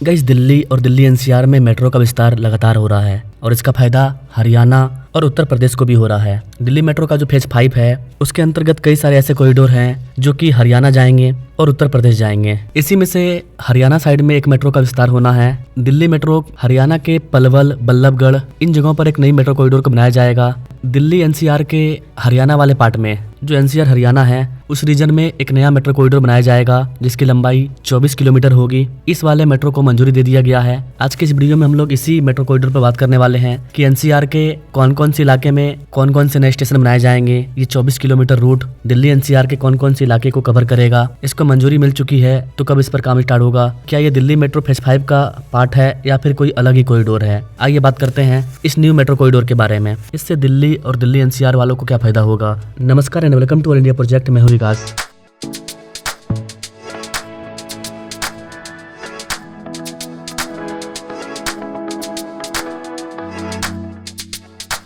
Guys, Delhi और Delhi NCR में metro का विस्तार लगातार हो रहा है और इसका फायदा हरियाणा और उत्तर प्रदेश को भी हो रहा है। दिल्ली मेट्रो का जो फेज 5 है उसके अंतर्गत कई सारे ऐसे कॉरिडोर हैं जो कि हरियाणा जाएंगे और उत्तर प्रदेश जाएंगे। इसी में से हरियाणा साइड में एक मेट्रो का विस्तार होना है। दिल्ली मेट्रो हरियाणा के पलवल, बल्लभगढ़ इन जगहों पर एक नई मेट्रो कॉरिडोर को बनाया जाएगा। दिल्ली एनसीआर के हरियाणा वाले पार्ट में, जो एनसीआर हरियाणा है उस रीजन में एक नया मेट्रो कॉरिडोर बनाया जाएगा जिसकी लंबाई 24 किलोमीटर होगी। इस वाले मेट्रो को मंजूरी दे दिया गया है। आज के इस वीडियो में हम लोग इसी मेट्रो कॉरिडोर पर बात करने वाले हैं कि एनसीआर के कौन कौन से इलाके में कौन कौन से नए स्टेशन बनाए जाएंगे। ये 24 किलोमीटर रूट दिल्ली एनसीआर के कौन कौन से इलाके को कवर करेगा। इसको मंजूरी मिल चुकी है तो कब इस पर काम स्टार्ट होगा, क्या ये दिल्ली मेट्रो फेज 5 का पार्ट है या फिर कोई अलग ही कॉरिडोर है। आइए बात करते हैं इस न्यू मेट्रो कॉरिडोर के बारे में। इससे दिल्ली और दिल्ली एनसीआर वालों को क्या फायदा होगा। नमस्कार and welcome to all India project. मैं हूं विकास।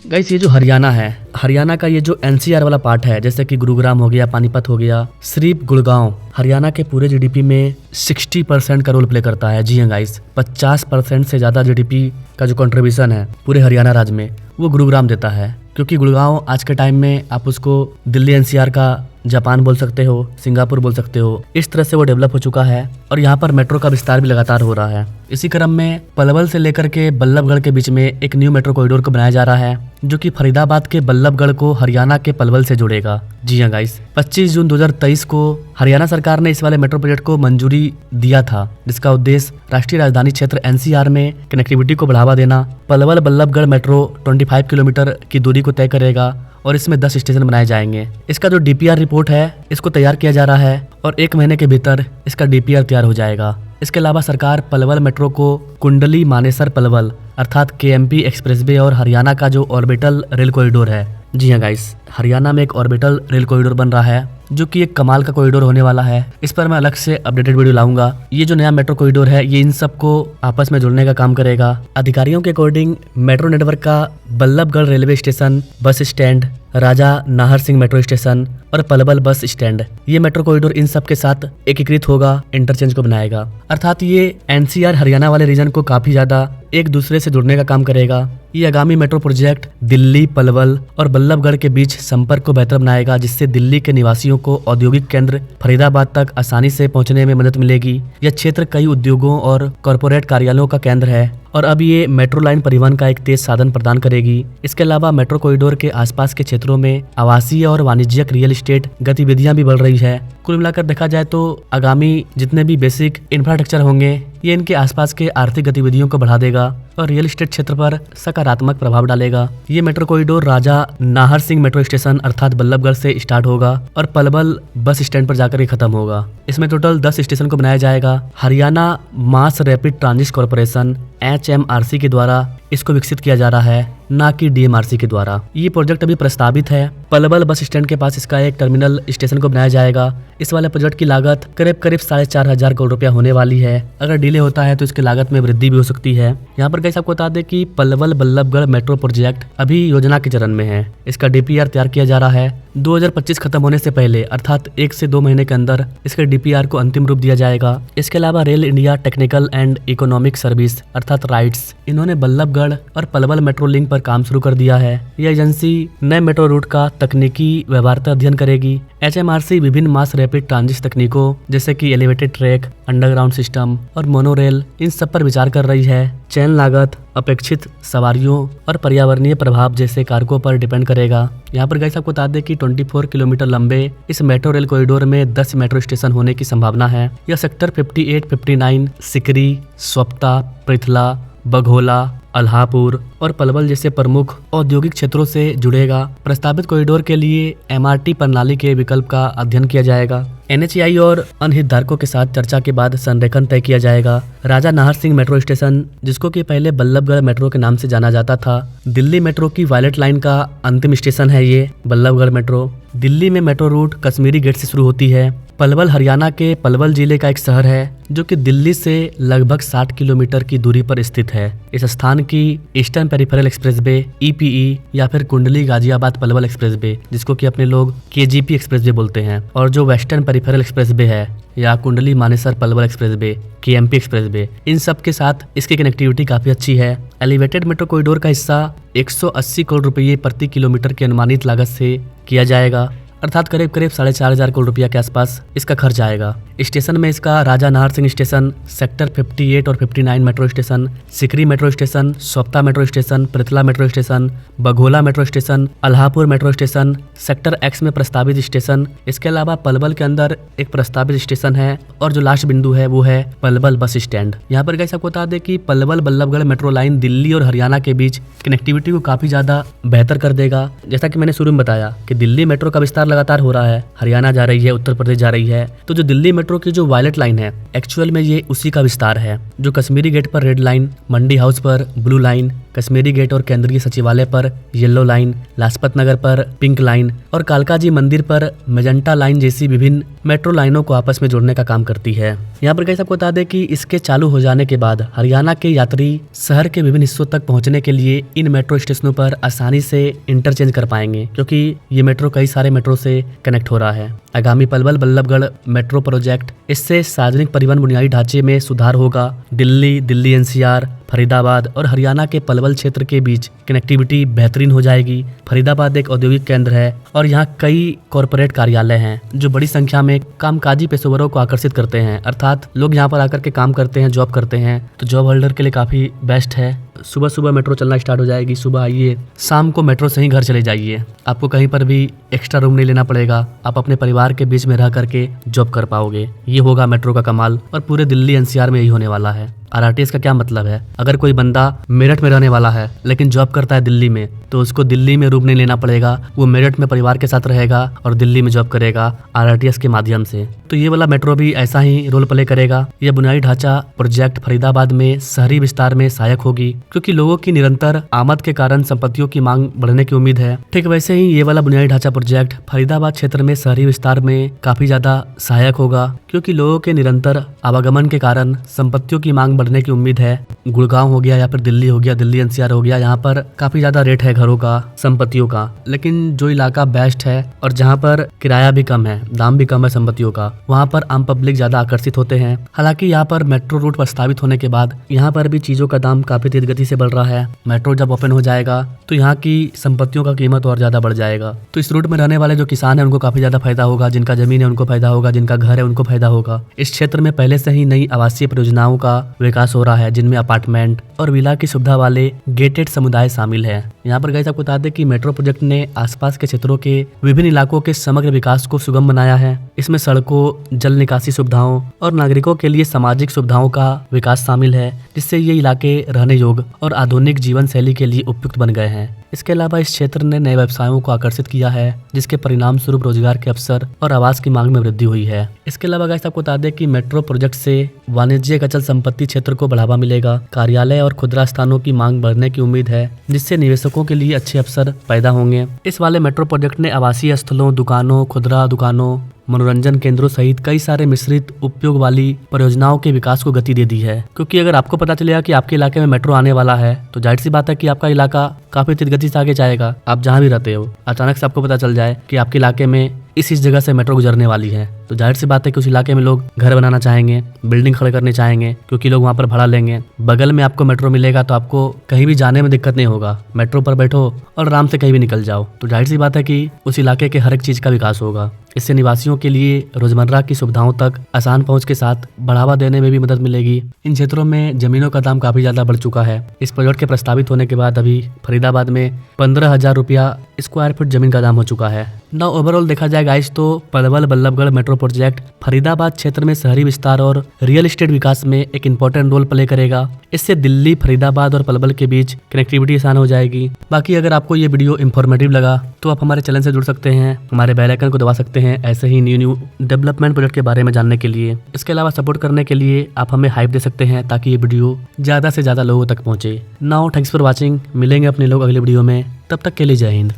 गाइस, ये जो हरियाणा है, हरियाणा का ये जो एनसीआर वाला पार्ट है, जैसे कि गुरुग्राम हो गया, पानीपत हो गया, सिर्फ गुड़गांव हरियाणा के पूरे जीडीपी में 60% का रोल प्ले करता है। जी हाँ गाइस, 50% से ज्यादा जीडीपी का जो कंट्रीब्यूशन है पूरे हरियाणा राज्य में वो गुरुग्राम देता है। क्योंकि गुड़गांव आज के टाइम में आप उसको दिल्ली एनसीआर का जापान बोल सकते हो, सिंगापुर बोल सकते हो, इस तरह से वो डेवलप हो चुका है और यहाँ पर मेट्रो का विस्तार भी लगातार हो रहा है। इसी क्रम में पलवल से लेकर के बल्लभगढ़ के बीच में एक न्यू मेट्रो कॉरिडोर को बनाया जा रहा है जो कि फरीदाबाद के बल्लभगढ़ को हरियाणा के पलवल से जोड़ेगा। जी हाँ गाइस, 25 जून 2023 को हरियाणा सरकार ने इस वाले मेट्रो प्रोजेक्ट को मंजूरी दिया था जिसका उद्देश्य राष्ट्रीय राजधानी क्षेत्र एनसीआर में कनेक्टिविटी को बढ़ावा देना। पलवल बल्लभगढ़ मेट्रो 25 किलोमीटर की दूरी को तय करेगा और इसमें 10 स्टेशन बनाए जाएंगे। इसका जो डीपीआर रिपोर्ट है इसको तैयार किया जा रहा है और 1 महीने के भीतर इसका डीपीआर तैयार हो जाएगा। इसके अलावा सरकार पलवल मेट्रो को कुंडली मानेसर पलवल अर्थात केएमपी एक्सप्रेसवे और हरियाणा का जो ऑर्बिटल रेल कॉरिडोर है, जी हाँ गाइस, हरियाणा में एक ऑर्बिटल रेल कॉरिडोर बन रहा है जो कि एक कमाल का कॉरिडोर होने वाला है। इस पर मैं अलग से अपडेटेड वीडियो लाऊंगा। ये जो नया मेट्रो कॉरिडोर है ये इन सबको आपस में जोड़ने का काम करेगा। अधिकारियों के अकॉर्डिंग मेट्रो नेटवर्क का Ballabhgarh railway station, bus stand, Raja Nahar Singh metro station और पलवल बस स्टैंड, ये मेट्रो कॉरिडोर इन सब के साथ एकीकृत होगा, इंटरचेंज को बनाएगा। अर्थात ये एनसीआर हरियाणा वाले रीजन को काफी ज्यादा एक दूसरे से जुड़ने का काम करेगा। ये आगामी मेट्रो प्रोजेक्ट दिल्ली, पलवल और बल्लभगढ़ के बीच संपर्क को बेहतर बनाएगा जिससे दिल्ली के निवासियों को औद्योगिक केंद्र फरीदाबाद तक आसानी से पहुंचने में मदद मिलेगी। यह क्षेत्र कई उद्योगों और कॉरपोरेट कार्यालयों का केंद्र है और अब ये मेट्रो लाइन परिवहन का एक तेज साधन प्रदान करेगी। इसके अलावा मेट्रो कॉरिडोर के आसपास के क्षेत्रों में आवासीय और वाणिज्यिक रियल एस्टेट गतिविधियां भी बढ़ रही है। कुल मिलाकर देखा जाए तो आगामी जितने भी बेसिक इंफ्रास्ट्रक्चर होंगे ये इनके आसपास के आर्थिक गतिविधियों को बढ़ा देगा और रियल एस्टेट क्षेत्र पर सकारात्मक प्रभाव डालेगा। ये मेट्रो कॉरिडोर राजा नाहर सिंह मेट्रो स्टेशन अर्थात बल्लभगढ़ से स्टार्ट होगा और पलवल बस स्टैंड पर जाकर ही खत्म होगा। इसमें टोटल 10 स्टेशन को बनाया जाएगा। Haryana mass rapid transit corporation HMRC के द्वारा इसको विकसित किया जा रहा है, ना कि DMRC के द्वारा। ये प्रोजेक्ट अभी प्रस्तावित है। पलवल बस स्टैंड के पास इसका एक टर्मिनल स्टेशन को बनाया जाएगा। इस वाले प्रोजेक्ट की लागत करीब 4,500 करोड़ रुपया होने वाली है। अगर डिले होता है तो इसकी लागत में वृद्धि भी हो सकती है। यहाँ पर गाइस आपको बता दें कि पलवल बल्लभगढ़ मेट्रो प्रोजेक्ट अभी योजना के चरण में है। इसका डीपीआर तैयार किया जा रहा है। 2025 खत्म होने से पहले अर्थात 1 से 2 महीने के अंदर इसके डीपीआर को अंतिम रूप दिया जाएगा। इसके अलावा rail India technical and economic service अर्थात राइट्स, इन्होंने बल्लभगढ़ और पलवल मेट्रो लिंक पर काम शुरू कर दिया है। यह एजेंसी नए मेट्रो रूट का तकनीकी व्यवहार्यता अध्ययन करेगी। HMRC विभिन्न मास रैपिड ट्रांजिट तकनीकों जैसे कि एलिवेटेड ट्रैक, अंडरग्राउंड सिस्टम और मोनोरेल इन सब पर विचार कर रही है। चयन लागत अपेक्षित सवारियों और पर्यावरणीय प्रभाव जैसे कारकों पर डिपेंड करेगा। यहाँ पर गाइस आपको बता दें कि 24 किलोमीटर लंबे इस मेट्रो रेल कॉरिडोर में 10 मेट्रो स्टेशन होने की संभावना है। यह सेक्टर 58, 59, सिकरी, स्वप्ता, पृथला, बघोला, अल्हापुर और पलवल जैसे प्रमुख औद्योगिक क्षेत्रों से जुड़ेगा। प्रस्तावित कॉरिडोर के लिए MRT प्रणाली के विकल्प का अध्ययन किया जाएगा। NHAI और अन्य हितधारकों के साथ चर्चा के बाद संरेखन तय किया जाएगा। राजा नाहर सिंह मेट्रो स्टेशन, जिसको कि पहले बल्लभगढ़ मेट्रो के नाम से जाना जाता था, दिल्ली मेट्रो की वायलेट लाइन का अंतिम स्टेशन है। ये बल्लभगढ़ मेट्रो दिल्ली में मेट्रो रूट कश्मीरी गेट से शुरू होती है पलवल हरियाणा के पलवल जिले का एक शहर है जो कि दिल्ली से लगभग 60 किलोमीटर की दूरी पर स्थित है। इस स्थान की ईस्टर्न पेरिफेरल एक्सप्रेसवे ईपीई या फिर कुंडली गाजियाबाद पलवल एक्सप्रेसवे, जिसको कि अपने लोग केजीपी एक्सप्रेसवे बोलते हैं, और जो वेस्टर्न पेरिफेरल एक्सप्रेसवे है या Kundli Manesar Palwal expressway, KMP expressway, इन सब के साथ इसकी कनेक्टिविटी काफी अच्छी है। एलिवेटेड मेट्रो कॉरिडोर का हिस्सा 180 करोड़ रुपये प्रति किलोमीटर की अनुमानित लागत से किया जाएगा, अर्थात करीब 4,500 करोड़ रुपया के आसपास इसका खर्च आएगा। स्टेशन में इसका राजा नाहर सिंह स्टेशन, सेक्टर 58 और 59 metro station, Sikri metro station, Sopta metro station, Prithla metro station, Baghola metro station, Alhapur metro station, sector X में प्रस्तावित स्टेशन, इसके अलावा पलवल के अंदर एक प्रस्तावित स्टेशन है, और जो लास्ट बिंदु है वो है पलवल बस स्टैंड। यहाँ पर गाइस आपको बता दें कि पलवल बल्लभगढ़ मेट्रो लाइन दिल्ली और हरियाणा के बीच कनेक्टिविटी को काफी ज्यादा बेहतर कर देगा। जैसा कि मैंने शुरू में बताया कि दिल्ली मेट्रो का विस्तार लगातार हो रहा है, हरियाणा जा रही है, उत्तर प्रदेश जा रही है, तो जो दिल्ली मेट्रो की जो वायलेट लाइन है एक्चुअल में ये उसी का विस्तार है। जो कश्मीरी गेट पर रेड लाइन, मंडी हाउस पर ब्लू लाइन, कश्मीरी गेट और केंद्रीय सचिवालय पर येलो लाइन, लाजपत नगर पर पिंक लाइन और कालका जी मंदिर पर मेजेंटा लाइन जैसी विभिन्न मेट्रो लाइनों को आपस में जोड़ने का काम करती है। यहाँ पर गाइस आपको बता दें कि इसके चालू हो जाने के बाद हरियाणा के यात्री शहर के विभिन्न हिस्सों तक पहुंचने के लिए इन मेट्रो स्टेशनों पर आसानी से इंटरचेंज कर पाएंगे, क्योंकि ये मेट्रो कई सारे मेट्रो से कनेक्ट हो रहा है। आगामी पलवल बल्लभगढ़ मेट्रो प्रोजेक्ट, इससे सार्वजनिक परिवहन बुनियादी ढांचे में सुधार होगा। दिल्ली एनसीआर, फरीदाबाद और हरियाणा के पलवल क्षेत्र के बीच कनेक्टिविटी बेहतरीन हो जाएगी। फरीदाबाद एक औद्योगिक केंद्र है और यहाँ कई कॉरपोरेट कार्यालय हैं जो बड़ी संख्या में कामकाजी पेशेवरों को आकर्षित करते हैं, अर्थात लोग यहाँ पर आकर के काम करते हैं, जॉब करते हैं, तो जॉब होल्डर के लिए काफी बेस्ट है। सुबह सुबह मेट्रो चलना स्टार्ट हो जाएगी, सुबह आइए, शाम को मेट्रो से ही घर चले जाइए, आपको कहीं पर भी एक्स्ट्रा रूम नहीं लेना पड़ेगा, आप अपने परिवार के बीच में रह करके जॉब कर पाओगे। ये होगा मेट्रो का कमाल, और पूरे दिल्ली एनसीआर में यही होने वाला है। आरआरटीएस का क्या मतलब है, अगर कोई बंदा मेरठ में रहने वाला है लेकिन जॉब करता है दिल्ली में, तो उसको दिल्ली में रूम नहीं लेना पड़ेगा, वो मेरठ में परिवार के साथ रहेगा और दिल्ली में जॉब करेगा आरआरटीएस के माध्यम से। तो ये वाला मेट्रो भी ऐसा ही रोल प्ले करेगा। यह बुनियादी ढांचा प्रोजेक्ट फरीदाबाद में शहरी विस्तार में सहायक होगी, क्योंकि लोगों की निरंतर आमद के कारण संपत्तियों की मांग बढ़ने की उम्मीद है। ठीक वैसे ही ये वाला बुनियादी ढांचा प्रोजेक्ट फरीदाबाद क्षेत्र में शहरी विस्तार में काफी ज्यादा सहायक होगा, क्योंकि लोगों के निरंतर आवागमन के कारण संपत्तियों की मांग बढ़ने की उम्मीद है। गुड़गांव हो गया या फिर दिल्ली हो गया, दिल्ली एनसीआर हो गया, यहाँ पर काफी ज्यादा रेट है घरों का, संपत्तियों का, लेकिन जो इलाका बेस्ट है और जहाँ पर किराया भी कम है, दाम भी कम है संपत्तियों का, वहाँ पर आम पब्लिक ज्यादा आकर्षित होते हैं। हालांकि यहाँ पर मेट्रो रूट प्रस्तावित होने के बाद यहाँ पर भी चीजों का दाम काफी तेज गति से बढ़ रहा है। मेट्रो जब ओपन हो जाएगा तो यहाँ की संपत्तियों का कीमत और ज्यादा बढ़ जाएगा। तो इस रूट में रहने वाले जो किसान है उनको काफी ज्यादा फायदा होगा, जिनका जमीन है उनको फायदा होगा, जिनका घर है उनको फायदा होगा। इस क्षेत्र में पहले से ही नई आवासीय परियोजनाओं का विकास हो रहा है, जिनमें अपार्टमेंट और विला की सुविधा वाले गेटेड समुदाय शामिल है। यहाँ पर गाइस आपको बता दें कि मेट्रो प्रोजेक्ट ने आसपास के क्षेत्रों के विभिन्न इलाकों के समग्र विकास को सुगम बनाया है। इसमें सड़कों, जल निकासी सुविधाओं और नागरिकों के लिए सामाजिक सुविधाओं का विकास शामिल है, जिससे ये इलाके रहने योग्य और आधुनिक जीवन शैली के लिए उपयुक्त बन गए हैं। इसके अलावा इस क्षेत्र ने नए व्यवसायों को आकर्षित किया है, जिसके परिणाम स्वरूप रोजगार के अवसर और आवास की मांग में वृद्धि हुई है। इसके अलावा गाइस आपको बता दें कि मेट्रो प्रोजेक्ट से वाणिज्यिक अचल संपत्ति क्षेत्र को बढ़ावा मिलेगा, कार्यालय और खुदरा स्थानों की मांग बढ़ने की उम्मीद है, जिससे निवेशकों के लिए अच्छे अवसर पैदा होंगे। इस वाले मेट्रो प्रोजेक्ट ने आवासीय स्थलों, दुकानों, खुदरा दुकानों, मनोरंजन केंद्रों सहित कई सारे मिश्रित उपयोग वाली परियोजनाओं के विकास को गति दे दी है। क्योंकि अगर आपको पता चलेगा कि आपके इलाके में मेट्रो आने वाला है, तो जाहिर सी बात है कि आपका इलाका काफी तेज गति से आगे जाएगा। आप जहाँ भी रहते हो, अचानक से आपको पता चल जाए कि आपके इलाके में इस जगह से मेट्रो गुजरने वाली है, तो जाहिर सी बात है कि उस इलाके में लोग घर बनाना चाहेंगे, बिल्डिंग खड़े करने चाहेंगे, क्योंकि लोग वहाँ पर भाड़ा लेंगे। बगल में आपको मेट्रो मिलेगा तो आपको कहीं भी जाने में दिक्कत नहीं होगा, मेट्रो पर बैठो और आराम से कहीं भी निकल जाओ। तो जाहिर सी बात है कि उस इलाके के हर एक चीज का विकास होगा। इससे निवासियों के लिए रोजमर्रा की सुविधाओं तक आसान पहुंच के साथ बढ़ावा देने में भी मदद मिलेगी। इन क्षेत्रों में जमीनों का दाम काफी ज्यादा बढ़ चुका है। इस प्रोजेक्ट के प्रस्तावित होने के बाद अभी फरीदाबाद में 15,000 रुपया स्क्वायर फीट जमीन का दाम हो चुका है। ना ओवरऑल देखा जाए गाइस तो पलवल बल्लभगढ़ मेट्रो प्रोजेक्ट फरीदाबाद क्षेत्र में शहरी विस्तार और रियल एस्टेट विकास में एक इंपॉर्टेंट रोल प्ले करेगा। इससे दिल्ली, फरीदाबाद और पलवल के बीच कनेक्टिविटी आसान हो जाएगी। बाकी अगर आपको ये वीडियो इंफॉर्मेटिव लगा तो आप हमारे चैनल से जुड़ सकते हैं, हमारे बेल आइकन को दबा सकते हैं ऐसे ही न्यू डेवलपमेंट प्रोजेक्ट के बारे में जानने के लिए। इसके अलावा सपोर्ट करने के लिए आप हमें हाइप दे सकते हैं ताकि ये वीडियो ज्यादा से ज्यादा लोगों तक पहुंचे। Now thanks for watching. मिलेंगे अपने लोग अगले वीडियो में, तब तक के लिए जय हिंद।